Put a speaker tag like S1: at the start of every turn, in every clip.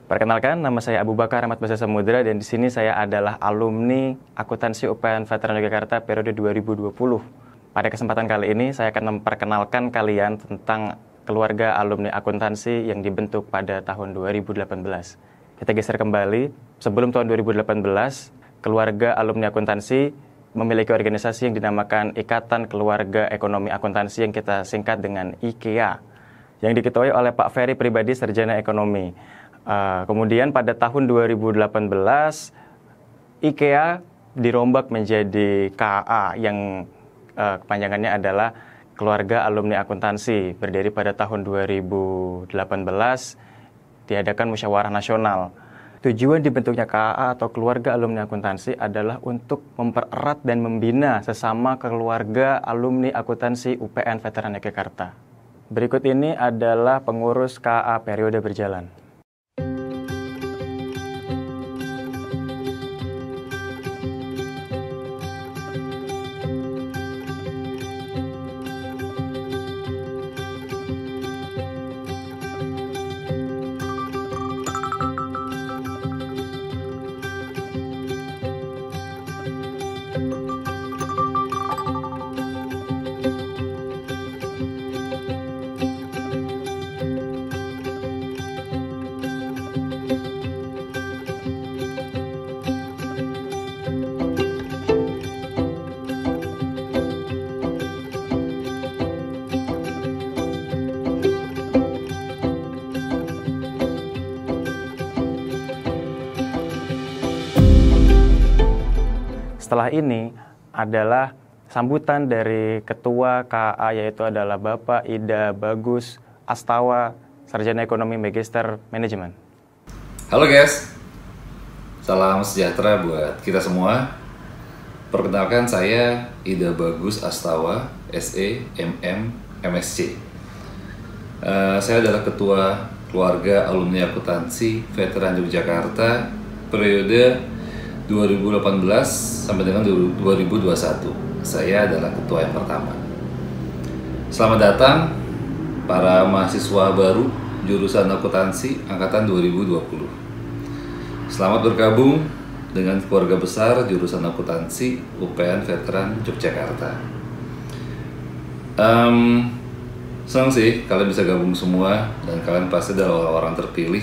S1: Perkenalkan, nama saya Abu Bakar Ahmad Basa Samudra dan di sini saya adalah alumni Akuntansi UPN Veteran Yogyakarta periode 2020. Pada kesempatan kali ini saya akan memperkenalkan kalian tentang keluarga alumni akuntansi yang dibentuk pada tahun 2018. Kita geser kembali, sebelum tahun 2018, keluarga alumni akuntansi memiliki organisasi yang dinamakan Ikatan Keluarga Ekonomi Akuntansi yang kita singkat dengan IKEA, yang diketuai oleh Pak Ferry Pribadi, Sarjana Ekonomi. Kemudian pada tahun 2018, IKEA dirombak menjadi KAA yang kepanjangannya adalah Keluarga Alumni Akuntansi. Berdiri pada tahun 2018, diadakan musyawarah nasional. Tujuan dibentuknya KAA atau Keluarga Alumni Akuntansi adalah untuk mempererat dan membina sesama keluarga alumni akuntansi UPN Veteran Yogyakarta. Berikut ini adalah pengurus KAA periode berjalan. Setelah ini adalah sambutan dari Ketua KAA, yaitu adalah Bapak Ida Bagus Astawa, Sarjana Ekonomi Magister Manajemen.
S2: Halo guys, salam sejahtera buat kita semua. Perkenalkan, saya Ida Bagus Astawa, SE, MM, MSc. Saya adalah Ketua Keluarga Alumni Akuntansi Veteran Yogyakarta periode 2018 sampai dengan 2021. Saya adalah ketua yang pertama. Selamat datang para mahasiswa baru jurusan akuntansi angkatan 2020. Selamat bergabung dengan keluarga besar jurusan akuntansi UPN Veteran Yogyakarta. Senang sih kalian bisa gabung semua, dan kalian pasti adalah orang terpilih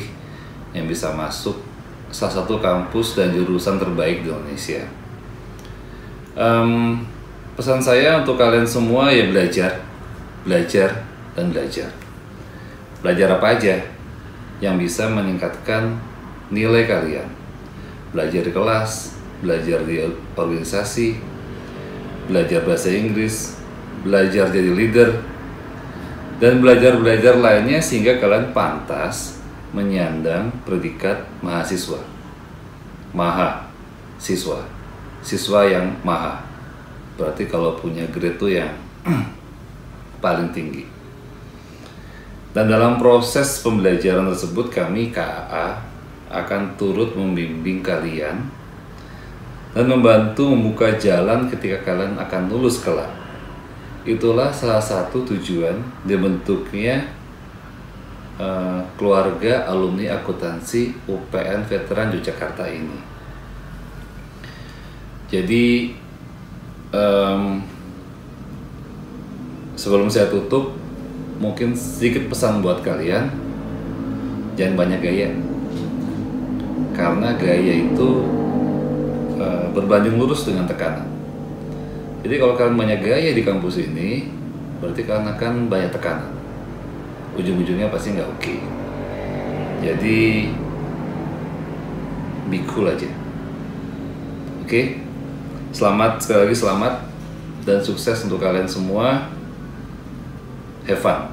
S2: yang bisa masuk salah satu kampus dan jurusan terbaik di Indonesia. Pesan saya untuk kalian semua ya belajar, dan belajar. Belajar apa aja yang bisa meningkatkan nilai kalian. Belajar di kelas, belajar di organisasi, belajar bahasa Inggris, belajar jadi leader, dan belajar lainnya sehingga kalian pantas menyandang predikat mahasiswa, siswa yang maha. Berarti kalau punya grade itu yang paling tinggi. Dan dalam proses pembelajaran tersebut, kami KAA akan turut membimbing kalian dan membantu membuka jalan ketika kalian akan lulus kelak. Itulah salah satu tujuan dibentuknya Keluarga Alumni Akuntansi UPN Veteran Yogyakarta ini. Jadi sebelum saya tutup, mungkin sedikit pesan buat kalian, jangan banyak gaya, karena gaya itu berbanding lurus dengan tekanan. Jadi kalau kalian banyak gaya di kampus ini, berarti kalian akan banyak tekanan. Ujung-ujungnya pasti nggak oke. Jadi be cool aja. Oke? Selamat, sekali lagi selamat dan sukses untuk kalian semua. Have fun.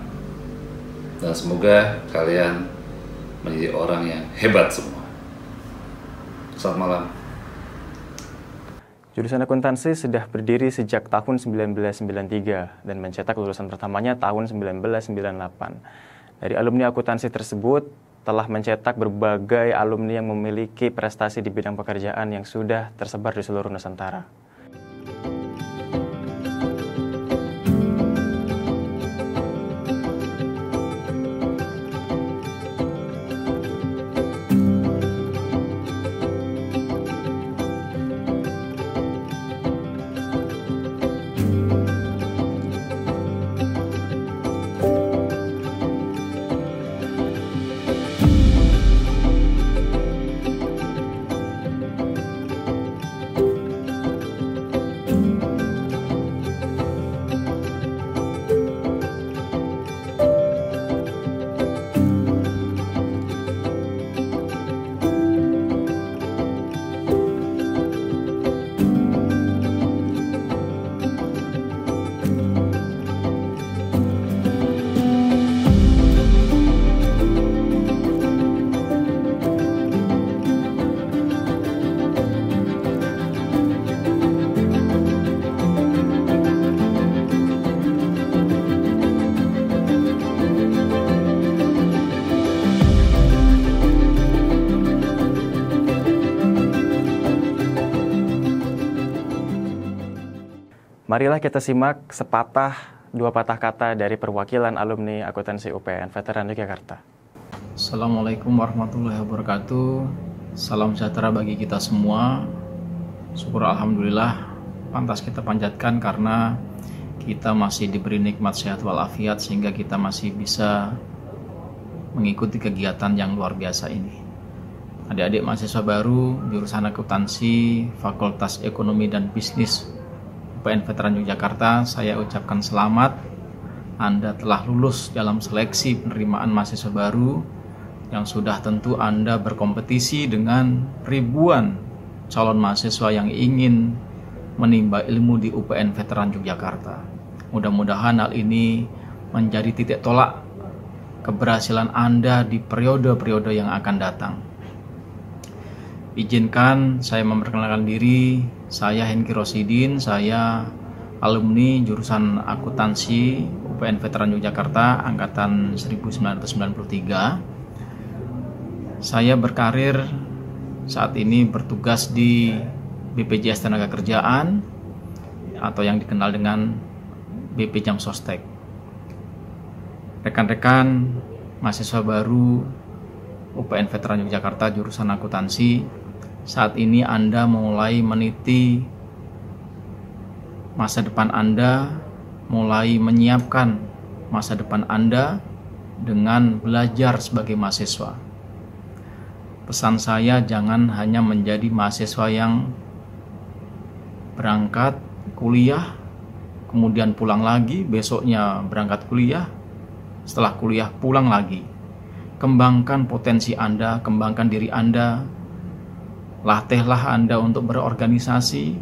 S2: Dan semoga kalian menjadi orang yang hebat semua. Selamat malam.
S1: Jurusan akuntansi sudah berdiri sejak tahun 1993 dan mencetak lulusan pertamanya tahun 1998. Dari alumni akuntansi tersebut telah mencetak berbagai alumni yang memiliki prestasi di bidang pekerjaan yang sudah tersebar di seluruh Nusantara. Marilah kita simak sepatah dua patah kata dari perwakilan alumni akuntansi UPN Veteran Yogyakarta.
S3: Assalamualaikum warahmatullahi wabarakatuh. Salam sejahtera bagi kita semua. Syukur alhamdulillah pantas kita panjatkan karena kita masih diberi nikmat sehat walafiat sehingga kita masih bisa mengikuti kegiatan yang luar biasa ini. Adik-adik mahasiswa baru jurusan akuntansi Fakultas Ekonomi dan Bisnis UPN Veteran Yogyakarta, saya ucapkan selamat. Anda telah lulus dalam seleksi penerimaan mahasiswa baru yang sudah tentu Anda berkompetisi dengan ribuan calon mahasiswa yang ingin menimba ilmu di UPN Veteran Yogyakarta. Mudah-mudahan hal ini menjadi titik tolak keberhasilan Anda di periode-periode yang akan datang. Izinkan saya memperkenalkan diri, saya Henki Rosidin, saya alumni jurusan akuntansi UPN Veteran Yogyakarta angkatan 1993. Saya berkarir saat ini bertugas di BPJS Tenagakerjaan atau yang dikenal dengan BP Jam Sostek. Rekan-rekan mahasiswa baru UPN Veteran Yogyakarta jurusan akuntansi, saat ini Anda mulai meniti masa depan Anda, mulai menyiapkan masa depan Anda dengan belajar sebagai mahasiswa. Pesan saya, jangan hanya menjadi mahasiswa yang berangkat kuliah, kemudian pulang lagi, besoknya berangkat kuliah, setelah kuliah pulang lagi. Kembangkan potensi Anda, kembangkan diri Anda, latihlah Anda untuk berorganisasi,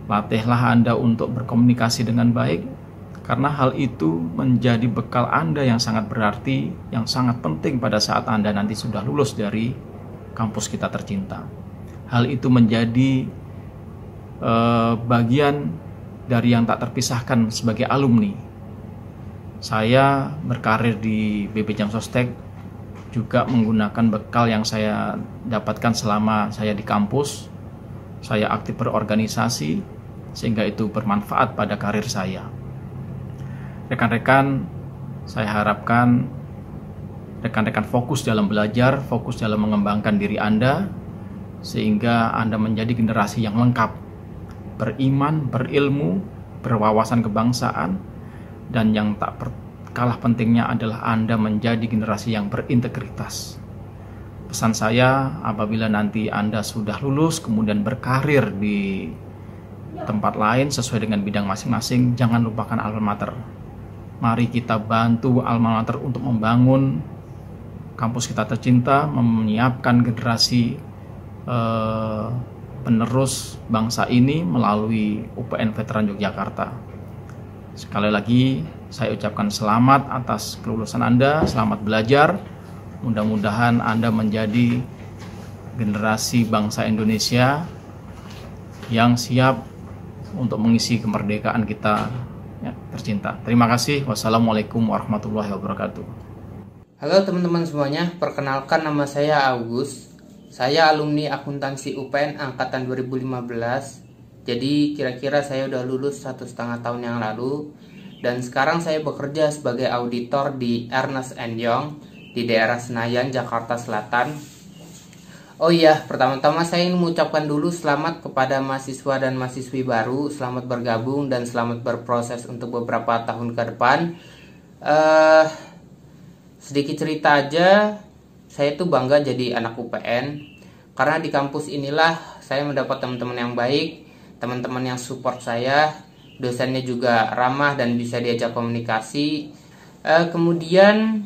S3: latihlah Anda untuk berkomunikasi dengan baik, karena hal itu menjadi bekal Anda yang sangat berarti, yang sangat penting pada saat Anda nanti sudah lulus dari kampus kita tercinta. Hal itu menjadi bagian dari yang tak terpisahkan sebagai alumni. Saya berkarir di BP Jam Sostek juga menggunakan bekal yang saya dapatkan selama saya di kampus. Saya aktif berorganisasi sehingga itu bermanfaat pada karir saya. Rekan-rekan, saya harapkan rekan-rekan fokus dalam belajar, fokus dalam mengembangkan diri Anda sehingga Anda menjadi generasi yang lengkap, beriman, berilmu, berwawasan kebangsaan, dan yang tak kalah pentingnya adalah Anda menjadi generasi yang berintegritas. Pesan saya, apabila nanti Anda sudah lulus kemudian berkarir di tempat lain sesuai dengan bidang masing-masing, jangan lupakan alma mater. Mari kita bantu alma mater untuk membangun kampus kita tercinta, menyiapkan generasi penerus bangsa ini melalui UPN Veteran Yogyakarta. Sekali lagi saya ucapkan selamat atas kelulusan Anda, selamat belajar. Mudah-mudahan Anda menjadi generasi bangsa Indonesia yang siap untuk mengisi kemerdekaan kita tercinta. Terima kasih. Wassalamualaikum warahmatullahi wabarakatuh.
S4: Halo teman-teman semuanya, perkenalkan nama saya Agus. Saya alumni akuntansi UPN angkatan 2015. Jadi kira-kira saya udah lulus 1,5 tahun yang lalu. Dan sekarang saya bekerja sebagai auditor di Ernst & Young di daerah Senayan, Jakarta Selatan. Oh iya, pertama-tama saya ingin mengucapkan dulu selamat kepada mahasiswa dan mahasiswi baru. Selamat bergabung dan selamat berproses untuk beberapa tahun ke depan. Sedikit cerita aja, saya tuh bangga jadi anak UPN. Karena di kampus inilah saya mendapat teman-teman yang baik, teman-teman yang support saya, dosennya juga ramah dan bisa diajak komunikasi. Kemudian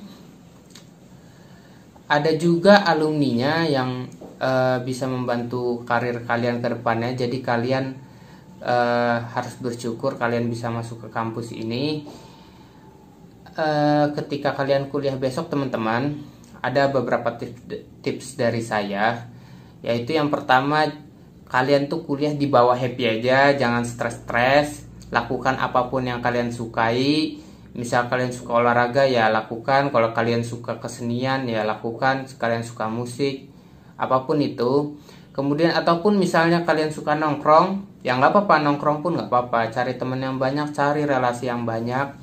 S4: ada juga alumninya yang bisa membantu karir kalian ke depannya. Jadi kalian harus bersyukur kalian bisa masuk ke kampus ini. Ketika kalian kuliah besok teman-teman, ada beberapa tips dari saya. Yaitu yang pertama, kalian tuh kuliah di bawah happy aja, jangan stres-stres. Lakukan apapun yang kalian sukai. Misal kalian suka olahraga ya lakukan, kalau kalian suka kesenian ya lakukan, kalian suka musik, apapun itu. Kemudian ataupun misalnya kalian suka nongkrong, Ya nggak apa-apa, nongkrong pun nggak apa-apa, cari teman yang banyak, cari relasi yang banyak.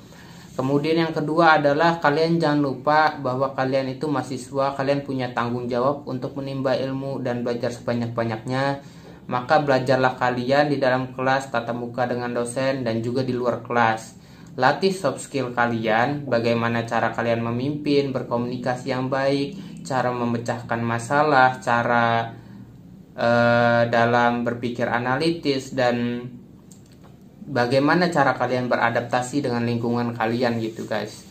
S4: Kemudian yang kedua adalah kalian jangan lupa bahwa kalian itu mahasiswa, kalian punya tanggung jawab untuk menimba ilmu dan belajar sebanyak-banyaknya. Maka belajarlah kalian di dalam kelas, tatap muka dengan dosen, dan juga di luar kelas. Latih soft skill kalian, bagaimana cara kalian memimpin, berkomunikasi yang baik, cara memecahkan masalah, cara dalam berpikir analitis, dan bagaimana cara kalian beradaptasi dengan lingkungan kalian gitu guys.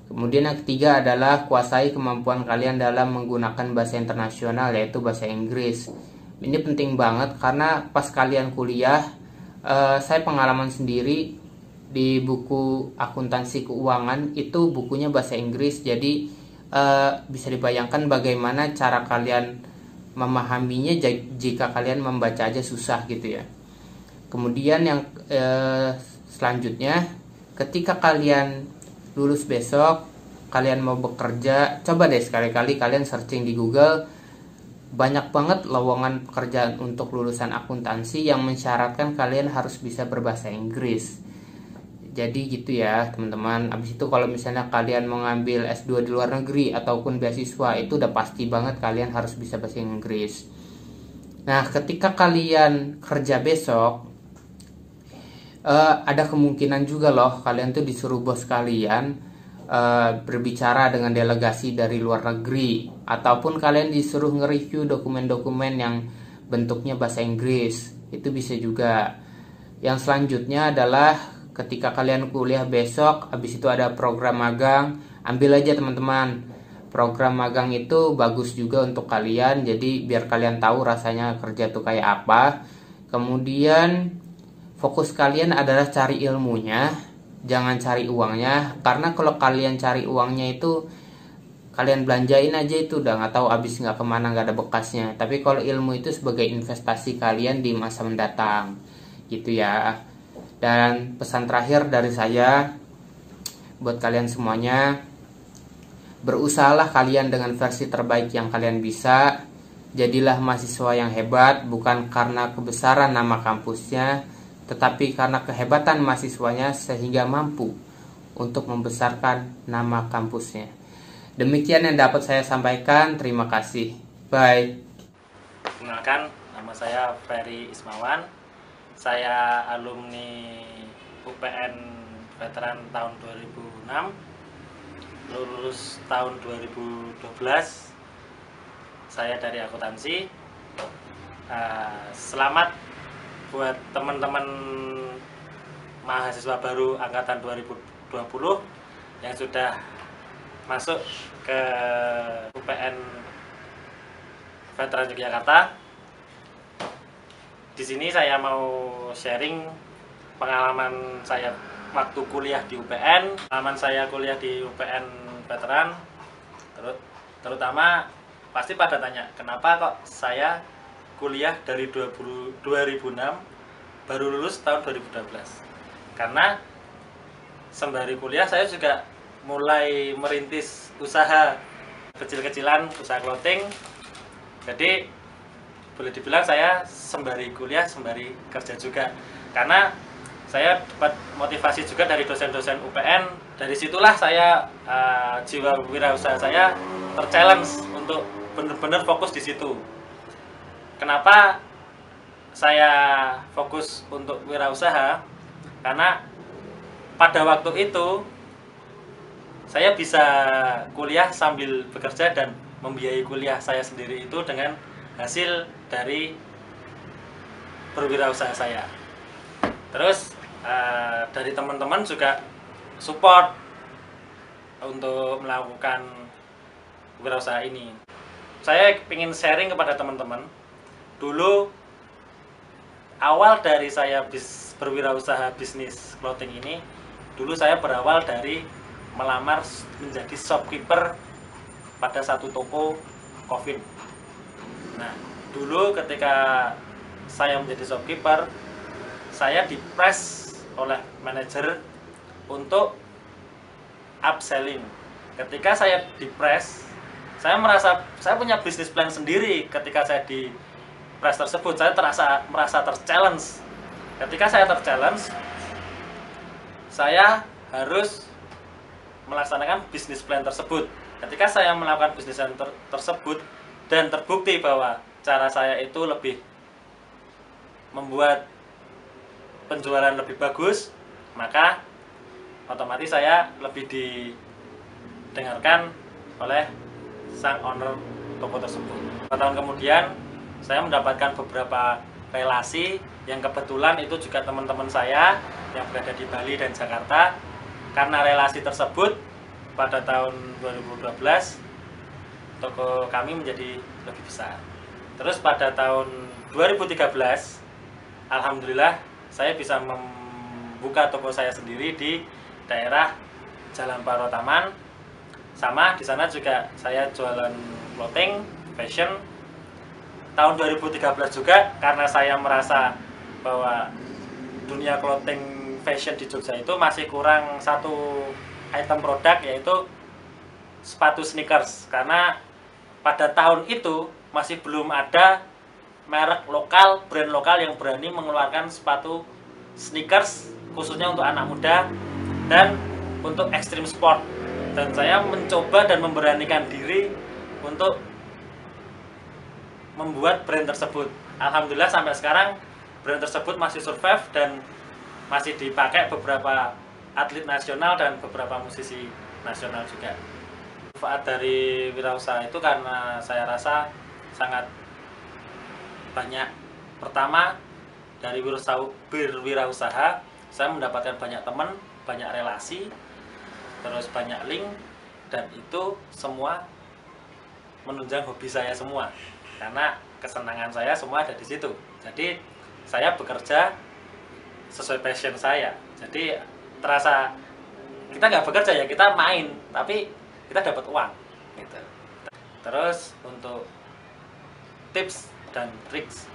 S4: Kemudian yang ketiga adalah kuasai kemampuan kalian dalam menggunakan bahasa internasional, yaitu bahasa Inggris. Ini penting banget karena pas kalian kuliah, saya pengalaman sendiri di buku akuntansi keuangan itu bukunya bahasa Inggris, jadi bisa dibayangkan bagaimana cara kalian memahaminya jika kalian membaca aja susah gitu ya. Kemudian yang selanjutnya, ketika kalian lulus besok, kalian mau bekerja, coba deh sekali-kali kalian searching di Google. Banyak banget lowongan pekerjaan untuk lulusan akuntansi yang mensyaratkan kalian harus bisa berbahasa Inggris. Jadi gitu ya teman-teman. Abis itu kalau misalnya kalian mau ngambil S2 di luar negeri ataupun beasiswa, itu udah pasti banget kalian harus bisa bahasa Inggris. Nah, ketika kalian kerja besok, ada kemungkinan juga loh kalian tuh disuruh bos kalian berbicara dengan delegasi dari luar negeri, ataupun kalian disuruh nge-review dokumen-dokumen yang bentuknya bahasa Inggris. Itu bisa juga. Yang selanjutnya adalah ketika kalian kuliah besok, habis itu ada program magang, ambil aja teman-teman. Program magang itu bagus juga untuk kalian, jadi biar kalian tahu rasanya kerja tuh kayak apa. Kemudian fokus kalian adalah cari ilmunya, jangan cari uangnya. Karena kalau kalian cari uangnya itu, kalian belanjain aja itu udah nggak tahu habis nggak kemana, nggak ada bekasnya. Tapi kalau ilmu itu sebagai investasi kalian di masa mendatang, gitu ya. Dan pesan terakhir dari saya buat kalian semuanya, berusahalah kalian dengan versi terbaik yang kalian bisa. Jadilah mahasiswa yang hebat, bukan karena kebesaran nama kampusnya, tetapi karena kehebatan mahasiswanya sehingga mampu untuk membesarkan nama kampusnya. Demikian yang dapat saya sampaikan. Terima kasih. Bye.
S5: Perkenalkan, nama saya Ferry Ismawan. Saya alumni UPN veteran tahun 2006, lulus tahun 2012. Saya dari akuntansi. Selamat buat teman-teman mahasiswa baru angkatan 2020 yang sudah masuk ke UPN Veteran Yogyakarta. Di sini saya mau sharing pengalaman saya waktu kuliah di UPN, pengalaman saya kuliah di UPN Veteran. Terutama pasti pada tanya, kenapa kok saya kuliah dari 2006 baru lulus tahun 2012. Karena sembari kuliah saya juga mulai merintis usaha kecil-kecilan, usaha clothing. Jadi boleh dibilang saya sembari kuliah, sembari kerja juga. Karena saya dapat motivasi juga dari dosen-dosen UPN. Dari situlah saya jiwa wirausaha saya terchallenge untuk benar-benar fokus di situ. Kenapa saya fokus untuk wirausaha? Karena pada waktu itu saya bisa kuliah sambil bekerja dan membiayai kuliah saya sendiri itu dengan hasil dari berwirausaha saya. Terus dari teman-teman juga support untuk melakukan wirausaha ini. Saya ingin sharing kepada teman-teman. Dulu awal dari saya berwirausaha bisnis clothing ini, dulu saya berawal dari melamar menjadi shopkeeper pada satu toko coffin. Nah, dulu ketika saya menjadi shopkeeper, saya di-press oleh manajer untuk upselling. Ketika saya di-press, saya merasa saya punya bisnis plan sendiri. Ketika saya di press tersebut, saya merasa ter-challenge ketika saya ter-challenge, saya harus melaksanakan bisnis plan tersebut. Ketika saya melakukan bisnis plan tersebut dan terbukti bahwa cara saya itu lebih membuat penjualan lebih bagus, maka otomatis saya lebih didengarkan oleh sang owner toko tersebut. 4 tahun kemudian saya mendapatkan beberapa relasi yang kebetulan itu juga teman-teman saya yang berada di Bali dan Jakarta. Karena relasi tersebut pada tahun 2012 toko kami menjadi lebih besar. Terus pada tahun 2013 alhamdulillah saya bisa membuka toko saya sendiri di daerah Jalan Paro Taman. Sama di sana juga saya jualan clothing, fashion. Tahun 2013 juga karena saya merasa bahwa dunia clothing fashion di Jogja itu masih kurang satu item produk, yaitu sepatu sneakers. Karena pada tahun itu masih belum ada merek lokal, brand lokal yang berani mengeluarkan sepatu sneakers khususnya untuk anak muda dan untuk extreme sport. Dan saya mencoba dan memberanikan diri untuk membuat brand tersebut. Alhamdulillah sampai sekarang brand tersebut masih survive dan masih dipakai beberapa atlet nasional dan beberapa musisi nasional juga. Manfaat dari wirausaha itu karena saya rasa sangat banyak. Pertama, dari berwirausaha saya mendapatkan banyak teman, banyak relasi, terus banyak link, dan itu semua menunjang hobi saya semua. Karena kesenangan saya semua ada di situ. Jadi saya bekerja sesuai passion saya. Jadi terasa kita nggak bekerja ya, kita main, tapi kita dapat uang. Gitu. Terus untuk tips dan triks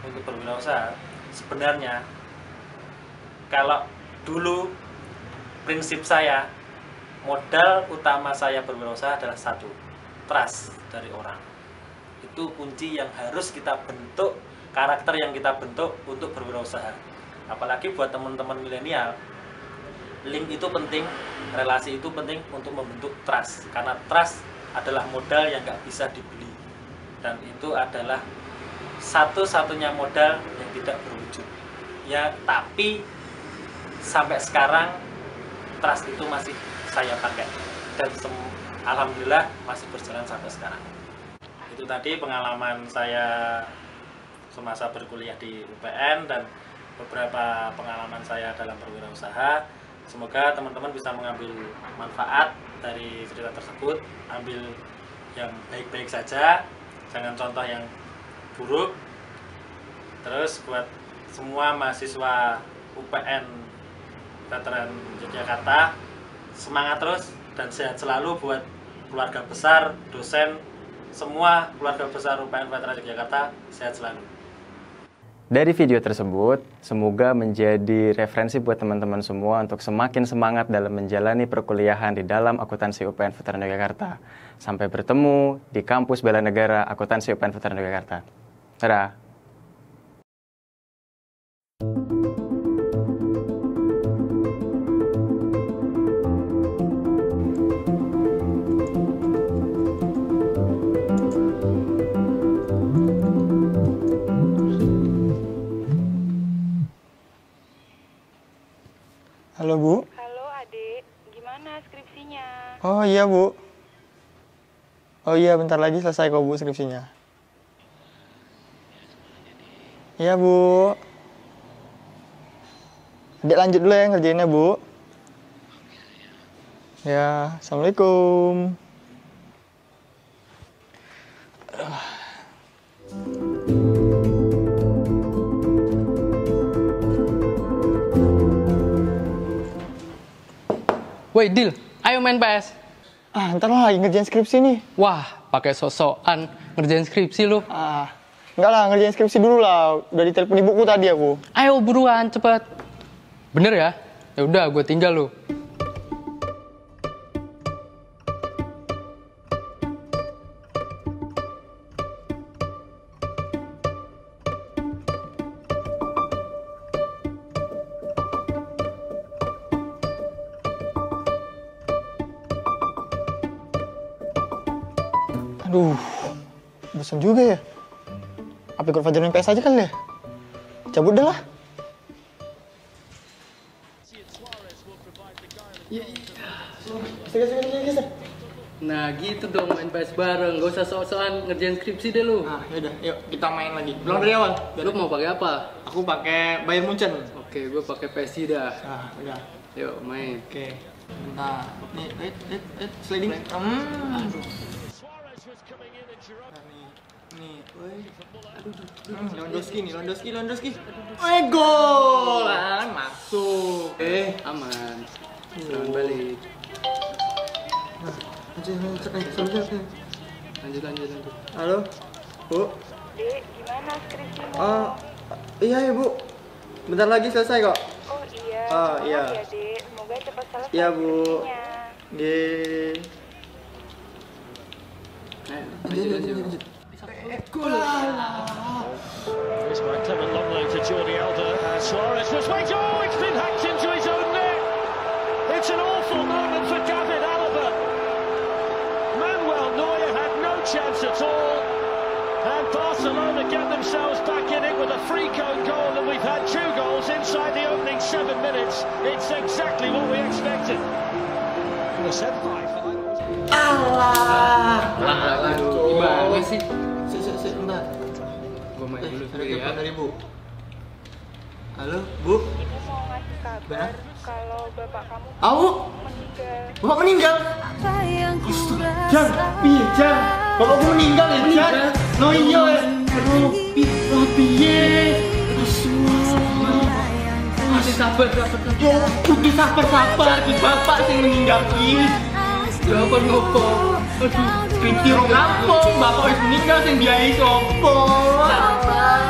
S5: untuk berwirausaha, sebenarnya kalau dulu prinsip saya, modal utama saya berwirausaha adalah satu, trust dari orang. Itu kunci yang harus kita bentuk, karakter yang kita bentuk untuk berwirausaha. Apalagi buat teman-teman milenial, link itu penting, relasi itu penting untuk membentuk trust. Karena trust adalah modal yang nggak bisa dibeli, dan itu adalah satu-satunya modal yang tidak berwujud. Ya, tapi sampai sekarang trust itu masih saya pakai dan alhamdulillah masih berjalan sampai sekarang. Itu tadi pengalaman saya semasa berkuliah di UPN dan beberapa pengalaman saya dalam berwirausaha. Semoga teman-teman bisa mengambil manfaat dari cerita tersebut, ambil yang baik-baik saja, jangan contoh yang buruk. Terus buat semua mahasiswa UPN Veteran Yogyakarta, semangat terus dan sehat selalu. Buat keluarga besar, dosen, semua keluarga besar UPN Veteran Yogyakarta, sehat selalu.
S1: Dari video tersebut, semoga menjadi referensi buat teman-teman semua untuk semakin semangat dalam menjalani perkuliahan di dalam akuntansi UPN Veteran Yogyakarta. Sampai bertemu di kampus Bela Negara Akuntansi UPN Veteran Yogyakarta. Dadah!
S6: Halo Bu.
S7: Halo adik, gimana skripsinya?
S6: Oh iya Bu. Oh iya, bentar lagi selesai kok Bu skripsinya. Iya Bu. Adik lanjut dulu ya ngerjainnya Bu. Ya, Assalamualaikum.
S8: Woi, Dil, ayo main PS.
S6: Ntar lah lagi ngerjain skripsi nih.
S8: Wah, pakai sosokan ngerjain skripsi lu.
S6: Enggak lah, ngerjain skripsi dulu lah. Udah ditelepon ibuku tadi aku.
S8: Ayo buruan, cepet. Bener ya? Ya udah, gue tinggal lu.
S6: Aduh, bosan juga ya. Apa ikut Fajar main PS aja kali ya? Cabut dah lah.
S8: Nah gitu dong main PS bareng, gak usah sok-sokan ngerjain skripsi deh lu.
S6: Nah, yaudah, yuk kita main lagi. Ulang dari awal.
S8: Lu mau pakai apa?
S6: Aku pakai Bayern Munchen.
S8: Oke, gue pakai PSI dah.
S6: Nah, udah.
S8: Yuk main.
S6: Oke. Bentar. Nih, sliding. Aduh. Nih, woi. Lewandowski. Gol! Masuk.
S8: Aman. Serangan balik. Lanjut.
S6: Halo, Bu.
S7: Dek, gimana skripsimu?
S6: Oh, iya ya, Bu. Bentar lagi selesai kok.
S7: Oh iya.
S6: Oh,
S7: Semangat
S6: iya.
S7: ya, Dek. Semoga cepat selesai
S6: Iya, Bu.
S7: skripsinya.
S6: Yeay.
S8: Lanjut.
S9: This by Clement Longley to Jordi Alba. Suarez was waiting. Oh, it's been hacked into his own net. It's an awful moment for David Alaba. Manuel Neuer had no chance at all. And Barcelona get themselves back in it with a free-kick goal, and we've had 2 goals inside the opening 7 minutes. It's exactly what we expected. The semi-final.
S8: Gimana sih?
S6: Bentar.
S8: Gue main dulu
S6: Ada
S8: ya.
S6: telepon dari Bu. Halo, Bu.
S7: Ibu mau ngasih kabar kalau bapak kamu meninggal.
S6: Bapak meninggal? Jan, piye Jan? Bapakku meninggal ya Jan? No iya ya. Aduh, piye?
S8: Masih sabar.
S6: Yo, kudu sabar. Ki bapak sing meninggal ki.
S8: Jawaban ngopo?
S6: Aduh, skripsi rong rampung. Bapak wis meninggal sing biayai sopo? Sabar.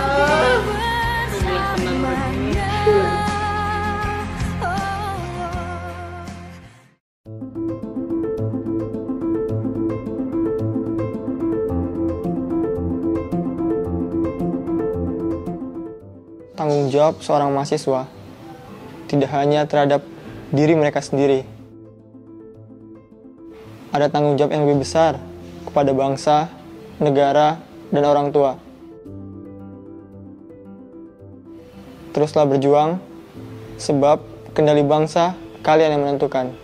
S6: Tanggung jawab seorang mahasiswa tidak hanya terhadap diri mereka sendiri. Ada tanggung jawab yang lebih besar kepada bangsa, negara, dan orang tua. Teruslah berjuang, sebab kendali bangsa kalian yang menentukan.